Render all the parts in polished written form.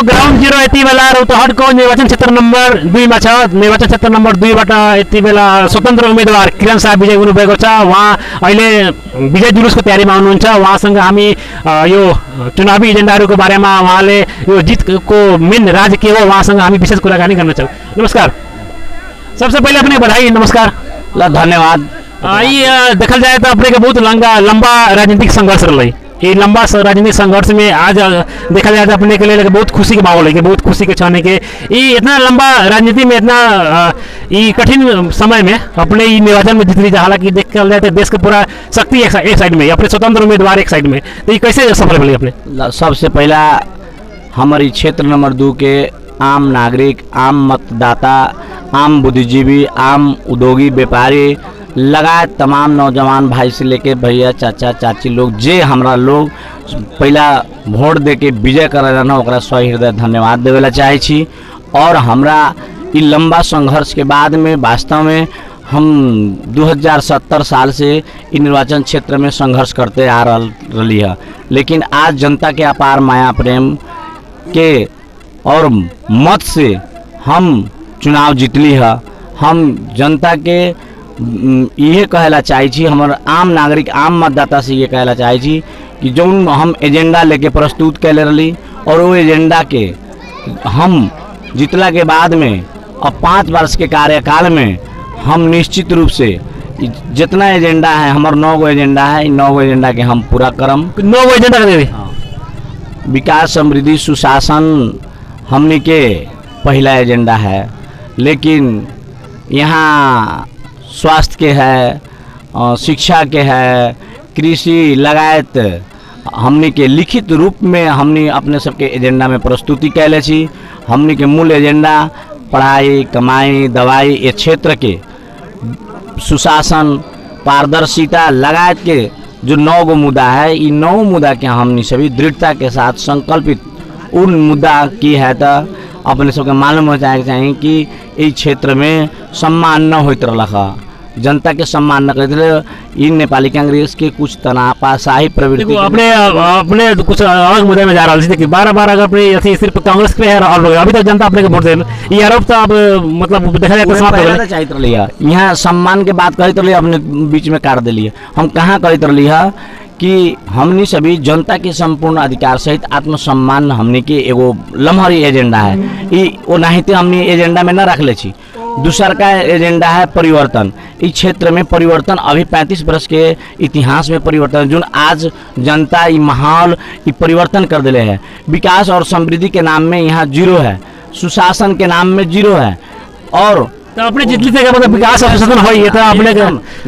Ground zero यति बेला रौतहटको निर्वाचन क्षेत्र नम्बर 2 मा छ। निर्वाचन क्षेत्र नम्बर 2 बाट यति बेला स्वतन्त्र उम्मेदवार किरण शाह विजय हुनुभएको छ। उहाँ अहिले विजय जुलुसको तयारीमा हुनुहुन्छ। उहाँसँग हामी यो चुनावी एजेन्डाहरूको बारेमा उहाँले यो जितको मेन राज के हो उहाँसँग हामी विशेष कुराकानी गर्नेछौँ। नमस्कार, सबसे पहले अपने बधाई। नमस्कार ल धन्यवाद। ये देखल जाए तो अपने के बहुत लंबा राजनीतिक संघर्ष रही। ये लंबा राजनीतिक संघर्ष में आज देखा जाए तो अपने के लिए बहुत खुशी के माहौल है कि बहुत खुशी के क्षण है कि ये इतना लंबा राजनीति में इतना ये कठिन समय में अपने ये निर्वाचन में जीतनी। हालांकि देखा जाए तो देश का पूरा शक्ति एक साइड में, अपने स्वतंत्र उम्मीदवार एक साइड में, तो ये कैसे सफल मिली अपने? सबसे पहला हमारी क्षेत्र नंबर 2 के आम नागरिक, आम मतदाता, आम बुद्धिजीवी, आम उद्योगी व्यापारी लगायत तमाम नौजवान भाई से लेके भैया चाचा चाची लोग जे हमरा लोग पहला वोट दे के विजय कर ओकरा सही हृदय धन्यवाद देवेला चाहे छी। और हमरा इ लंबा संघर्ष के बाद में वास्तव में हम 2070 साल से इ निर्वाचन क्षेत्र में संघर्ष करते आ रही है, लेकिन आज जनता के अपार माया प्रेम के और मत से हम चुनाव जीतली है। हम जनता के ये कहला चाहे छी, हमारे आम नागरिक आम मतदाता से ये कहला चाहे छी कि जो हम एजेंडा लेके प्रस्तुत कैले रही और वो एजेंडा के हम जीतला के बाद में अब 5 वर्ष के कार्यकाल में हम निश्चित रूप से जितना एजेंडा है, हमारे 9 गो एजेंडा है, 9 गो एजेंडा के हम पूरा करम। 9 गो एजेंडा कर विकास, समृद्धि, सुशासन हमने के पहला एजेंडा है, लेकिन यहाँ स्वास्थ्य के है, शिक्षा के है, कृषि लगायत हमने के लिखित रूप में हमने अपने सबके एजेंडा में प्रस्तुति कैले छी। हमने के मूल एजेंडा पढ़ाई, कमाई, दवाई, ये क्षेत्र के सुशासन, पारदर्शिता लगायत के जो 9 गो मुद्दा है, ये 9 मुद्दा के हमने सभी दृढ़ता के साथ संकल्पित उन मुद्दा की है तो अपने सबके मालूम हो जाए चाहिए कि इस क्षेत्र में सम्मान न होते रहा, जनता के सम्मान न करते। इन नेपाली कांग्रेस के कुछ तनाशाही प्रवृत्ति अपने कुछ अलग मुद्दे में जा रहा है कि 12 अगर अपने सिर्फ कांग्रेस पे है और अभी तक जनता अपने वोट दे, ये आरोप तो अब मतलब देखा जाए तो समाप्त चाहिए रही है। यहाँ सम्मान के बात कहते रही, अपने बीच में काट दिली। हम कहाँ कहते रही है कि हमनी सभी जनता के संपूर्ण अधिकार सहित आत्मसम्मान हमनी के एगो लम्हरी एजेंडा है। ये वो नाहिते हमनी एजेंडा में न रख ले छी। दूसर का एजेंडा है परिवर्तन। इस क्षेत्र में परिवर्तन अभी 35 वर्ष के इतिहास में परिवर्तन जो आज जनता ये माहौल ये परिवर्तन कर दिले है। विकास और समृद्धि के नाम में यहाँ 0 है, सुशासन के नाम में 0 है। और तो अपने जितनी तक मतलब विकास और सुशासन होई तो अपने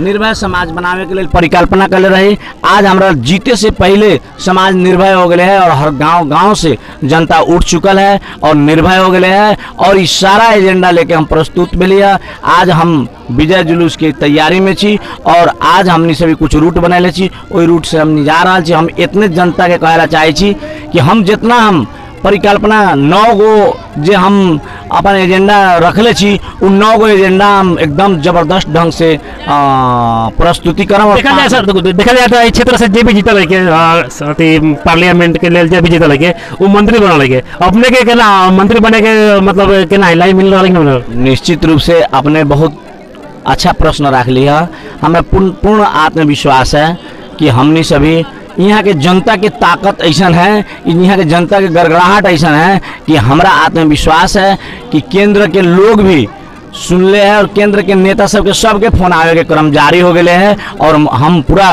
निर्भय समाज बनावे के लिए परिकल्पना कर रही। आज हमारा जीते से पहले समाज निर्भय हो गए है और हर गांव से जनता उठ चुकल है और निर्भय हो गए है। और इस सारा एजेंडा लेके हम प्रस्तुत मिली है। आज हम विजय जुलूस की तैयारी में छी और आज हमने सभी कुछ रूट बनाए छी, वही रूट से हम जा रहा छी। हम इतने जनता के कहला चाहे छी कि हम जितना हम परिकल्पना 9 गो जे हम अपन एजेंडा रखले छी, उन 9 गो एजेंडा हम एकदम जबरदस्त ढंग से प्रस्तुति करम। देखा जाए तो क्षेत्र से जे भी जीतल है के पार्लियामेंट के लेल जे भी जीतल है के वो मंत्री बनल है के अपने के केना मंत्री बने के मतलब केना लाइन मिल रहा है? निश्चित रूप से अपने बहुत अच्छा प्रश्न रख लिया। हमें पूर्ण आत्मविश्वास है कि हमने सभी यहाँ के जनता के ताकत ऐसा है, यहाँ के जनता के गड़गड़ाहट ऐसा है कि हमारा आत्मविश्वास है कि केंद्र के लोग भी सुन ले है और केंद्र के नेता सबके फोन आवे के क्रम जारी हो गए हैं। और हम पूरा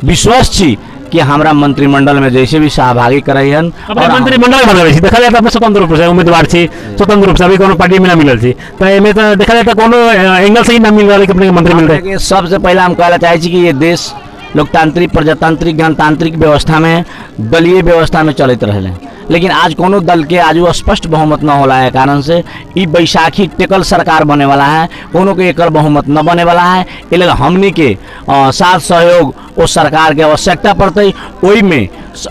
विश्वास छी कि हमारा मंत्रिमंडल में जैसे भी सहभागी कराई हन और मंत्रिमंडल बना रही देखा जाए तो अपने स्वतंत्र रूप से उम्मीदवार छी, स्वतंत्र रूप से अभी कोनो पार्टी में ना मिलल छी, तो एमे तो देखा जाए तो कोनो एंगल से ही ना मिल रहा है कि अपने मंत्री मिल रहे। सबसे पहले हम कहना चाहे छी कि ये देश लोकतांत्रिक, प्रजातांत्रिक, गणतांत्रिक व्यवस्था में दलीय व्यवस्था में चलते रहे, लेकिन आज कोनो दल के आज वो स्पष्ट बहुमत न होला है कारण से ई बैसाखी टेकल सरकार बने वाला है, कोनो के एकल बहुमत न बने वाला है। इसलिए हमनी के साथ सहयोग उस सरकार के आवश्यकता पड़ते, वही में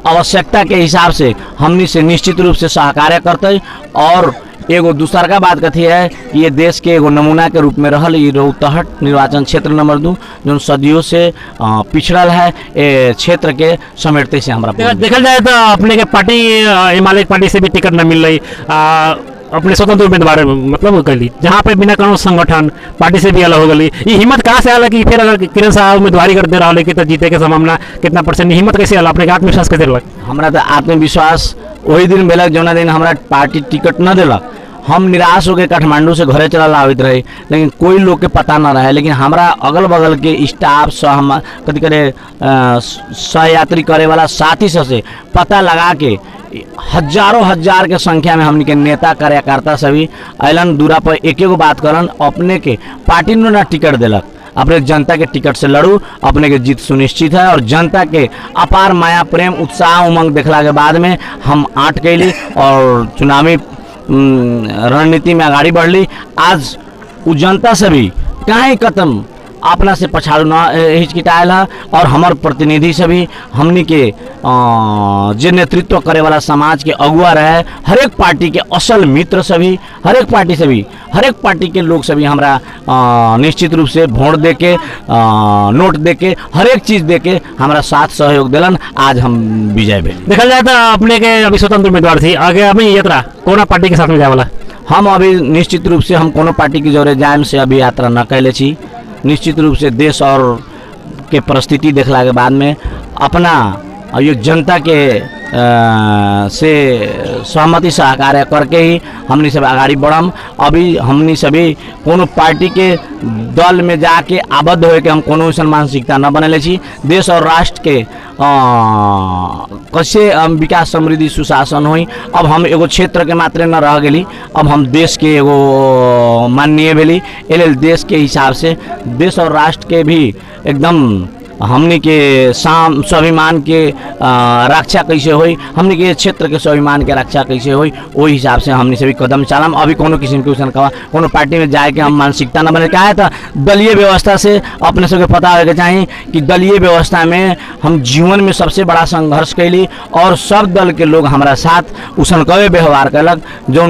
आवश्यकता के हिसाब से हमनी से निश्चित रूप से सहकार्य करते और एगो दूसर का बात कथी है कि ये देश के एगो नमूना के रूप में रहल ये रौतहट निर्वाचन क्षेत्र नंबर 2 जो सदियों से पिछड़ल है ए क्षेत्र के समेटते से हमारा देखल जाए तो अपने के पार्टी हिमालय पार्टी से भी टिकट न मिल रही अपने स्वतंत्र उम्मीदवार मतलब कैली जहाँ पे बिना कोनो संगठन पार्टी से भी अलग हो गई। ये हिम्मत कहाँ से आला कि फिर अगर किरण साहब उम्मीदवारी कर दे रहा कि तो जीते के संभावना कितना परसेंट हिम्मत कैसे आला अपने आत्मविश्वास कैसे लग? हमारा तो आत्मविश्वास वही दिन मिलक जौना दिन हमारा पार्टी टिकट न दिलक हम निराश हो गए काठमांडू से घरे चलल आवित रहे लेकिन कोई लोग के पता न रहे लेकिन हमारा अगल बगल के स्टाफ कथी करे सहयात्री करे वाला साथी से पता लगा के हजारों हजार के संख्या में हमने के नेता कार्यकर्ता सभी अलन दूरा पर एक बात करन अपने के पार्टी ने ना टिकट दिलक अपने जनता के टिकट से लड़ू अपने के जीत सुनिश्चित है और जनता के अपार माया प्रेम उत्साह उमंग देखला के बाद में हम आट कैली और चुनावी रणनीति में आगाड़ी बढ़ली। आज उ जनता से भी कहीं कदम अपना से पछाड़ू न हिचकिटायल है और हमार प्रतिनिधि से भी हमनी के जे नेतृत्व करे वाला समाज के अगुआ रहे हर एक पार्टी के असल मित्र से भी हर एक पार्टी के लोग से भी हमारा निश्चित रूप से वोट दे के नोट दे के हर एक चीज दे के हमारा साथ सहयोग दिलन आज हम विजय भेल। देखा जाए तो अपने के अभी स्वतंत्र उम्मीदवार थी आगे अभी यात्रा कौन पार्टी के साथ में जाए वाला? हम अभी निश्चित रूप से हम कोनो पार्टी के जोरे जाए से अभी यात्रा न कैले छी। निश्चित रूप से देश और के परिस्थिति देखला के बाद में अपना ये जनता के से सहमति सहकार्य करके ही हमनी सब आगाड़ी बढ़म। अभी हमनी सभी कोनो पार्टी के दल में जाके आबद्ध हो के हम कोनो ऐसा मानसिकता न बनले छी। देश और राष्ट्र के कैसे विकास समृद्धि सुशासन होई अब हम एगो क्षेत्र के मात्र न रह गेली अब हम देश के एगो माननीय भेली एल देश के हिसाब से देश और राष्ट्र के भी एकदम हमनी के स्वाभिमान के रक्षा कैसे होई हमनी के क्षेत्र के स्वाभिमान के रक्षा कैसे होई वही हिसाब से हमनी सभी कदम चलम। अभी कोनो किस्म के उसन कहा कोनो पार्टी में जाए के हम मानसिकता न बने क्या तो दलीय व्यवस्था से अपने सबके पता होगा चाहिए कि दलीय व्यवस्था में हम जीवन में सबसे बड़ा संघर्ष कैली और सब दल के लोग हमारा साथ उसन कवे व्यवहार कलक जो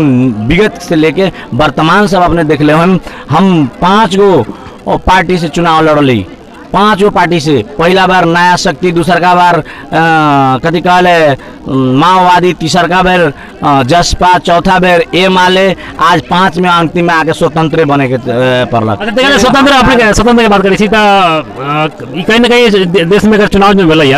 विगत से लेके वर्तमान सब अपने देख ले हम 5 गो पार्टी से चुनाव लड़ली 5 गो पार्टी से पहला बार नया शक्ति दूसरा बार कथी कहले माओवादी तीसरा बार जसपा चौथा बार ए माले आज 5 में अंतिम में आके स्वतंत्र बने के पड़लक। स्वतंत्र अपने स्वतंत्र की बात करी थी तो कहीं ना कहीं देश में अगर चुनाव में भले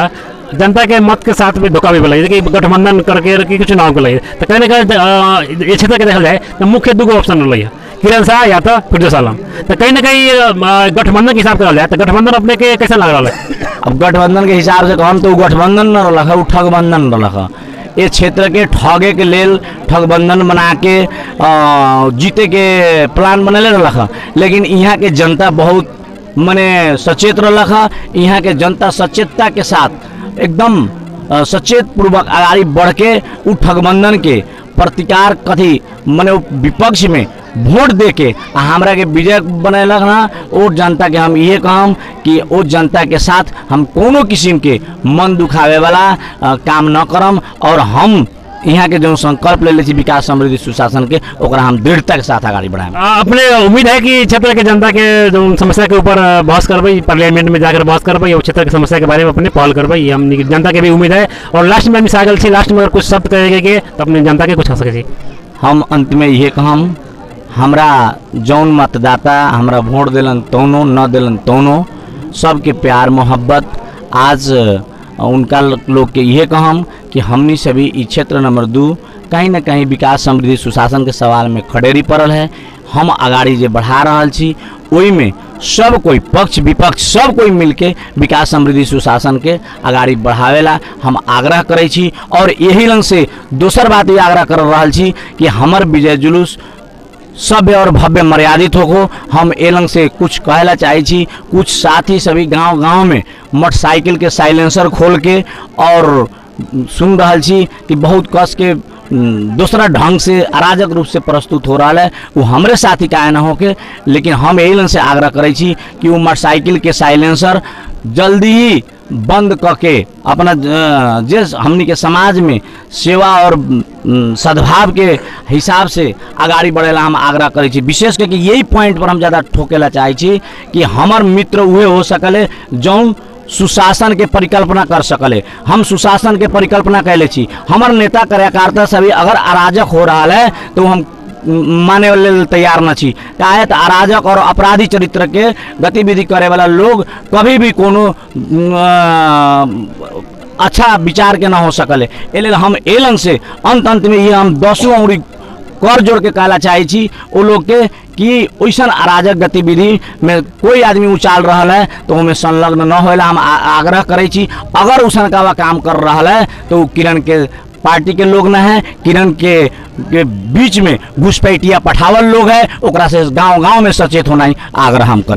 जनता के मत के साथ भी धोखा भी भले कि गठबंधन करके चुनाव के लिए तो कहीं ना कहीं ये क्षेत्र के देखा जाए तो मुख्य 2 ऑप्शन रही किरण शाह या तो फिरोज आलम तो कहीं ना कहीं गठबंधन के हिसाब से जाए तो गठबंधन अपने के कैसा लग रहा है? अब गठबंधन के हिसाब से कहम तो गठबंधन न रहा उ ठगबंधन रहा ये क्षेत्र के ठगे के लेल ठगबंधन बना के जीते के प्लान बनले रहा लेकिन यहाँ के जनता बहुत मने सचेत रहा यहाँ के जनता सचेतता के साथ एकदम सचेत पूर्वक आगाड़ी बढ़ के उ ठगबंधन के प्रतिकार कथी मने विपक्ष में वोट दे के हमरा के विजय बनैलक ना और जनता के हम ये कहम कि वो जनता के साथ हम कोनो किस्म के मन दुखावे वाला काम न करम और हम यहाँ के जो संकल्प ले ली विकास समृद्धि सुशासन के ओकरा हम दृढ़ता के साथ आगे बढ़ाएं। अपने उम्मीद है कि क्षेत्र के जनता के जो समस्या के ऊपर बहस करबई पार्लियामेंट में जाकर बहस करबई और क्षेत्र की समस्या के बारे में अपने पहल करबई हम जनता के भी उम्मीद है और लास्ट में सागल छी लास्ट में अगर कुछ शब्द कहेंगे कि तो अपने जनता के कुछ कह सके। हम अंत में ये कहम हमरा जौन मतदाता हमरा वोट दिलन तौनो न दिलन तौनो सबके प्यार मोहब्बत आज उनका लोग के ये कहम कि हमनी सभी इस क्षेत्र नंबर 2 कहीं ना कहीं विकास समृद्धि सुशासन के सवाल में खड़ेरी पड़ल है हम आगाड़ी जे बढ़ा रहा छी ओई में सब कोई पक्ष विपक्ष सब कोई मिलके विकास समृद्धि सुशासन के आगाड़ी बढ़ावेला हम आग्रह करे छी और यही रंग से दोसर बात ये आग्रह कर रहा छी कि हमर विजय जुलूस सभ्य और भव्य मर्यादित हो हम एलंग से कुछ कहला चाहे छी कुछ साथी सभी गांव में मोटरसाइकिल के साइलेंसर खोल के और सुन रहा छी कि बहुत कस के दूसरा ढंग से अराजक रूप से प्रस्तुत हो रहा है वो हमरे साथी का न होके लेकिन हम एलन से आग्रह करे छी कि वो मोटरसाइकिल के साइलेंसर जल्दी ही बंद करके अपना जे हमनी के समाज में सेवा और सद्भाव के हिसाब से आगाड़ी बढ़ेला हम आग्रह करे छी। विशेष करके यही पॉइंट पर हम ज़्यादा ठोकेला चाहे छी कि हमार मित्र उहे हो सकले जौन सुशासन के परिकल्पना कर सकले। हम सुशासन के परिकल्पना कैले छी। हमार नेता कार्यकर्ता सभी अगर अराजक हो रहा है तो हम माने वाले तैयार न छी। काहे तो अराजक और अपराधी चरित्र के गतिविधि करे वाला लोग कभी भी कोनो अच्छा विचार के ना हो सकले। एले हम एलन से अंत में ये हम 10 उंगली कर जोड़ के कहला चाहे छी वो लोग के कि वैसन अराजक गतिविधि में कोई आदमी उचाल रहा है तो हमें संलग्न न होला हम आग्रह करे छी। अगर वैसन का काम कर रहा है तो किरण के पार्टी के लोग न है, किरण के बीच में घुसपैठिया पठावल लोग है, ओकरा से गांव-गांव में सचेत होना ही आग्रह हम करें।